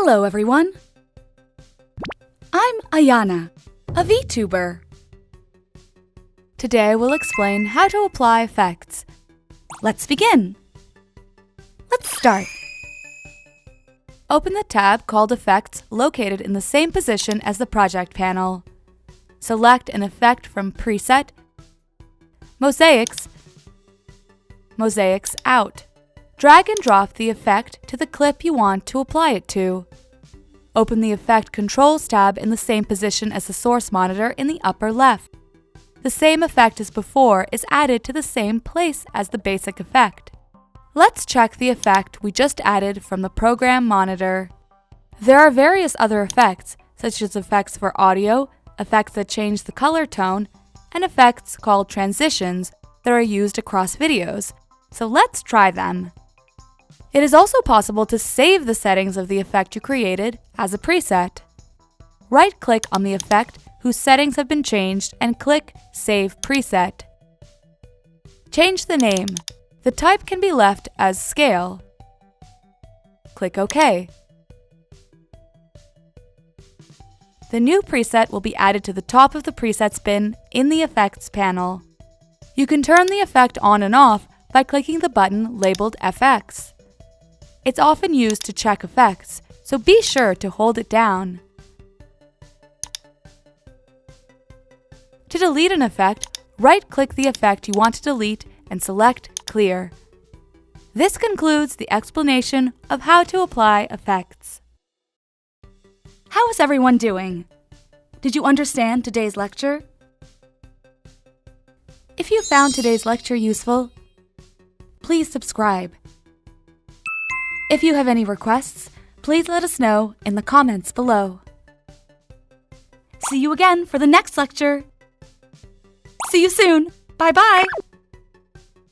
Hello everyone! I'm AYANA, a Vtuber. Today we'll explain how to apply effects. Let's begin! Let's start! Open the tab called Effects located in the same position as the project panel. Select an effect from Preset, Mosaics, Mosaics Out. Drag and drop the effect to the clip you want to apply it to. Open the Effect Controls tab in the same position as the source monitor in the upper left. The same effect as before is added to the same place as the basic effect. Let's check the effect we just added from the program monitor. There are various other effects, such as effects for audio, effects that change the color tone, and effects called transitions that are used across videos. So let's try them. It is also possible to save the settings of the effect you created as a preset. Right-click on the effect whose settings have been changed and click Save Preset. Change the name. The type can be left as Scale. Click OK. The new preset will be added to the top of the presets bin in the Effects panel. You can turn the effect on and off by clicking the button labeled FX. It's often used to check effects, so be sure to hold it down. To delete an effect, right-click the effect you want to delete and select Clear. This concludes the explanation of how to apply effects. How is everyone doing? Did you understand today's lecture? If you found today's lecture useful, please subscribe. If you have any requests, please let us know in the comments below. See you again for the next lecture. See you soon. Bye-bye.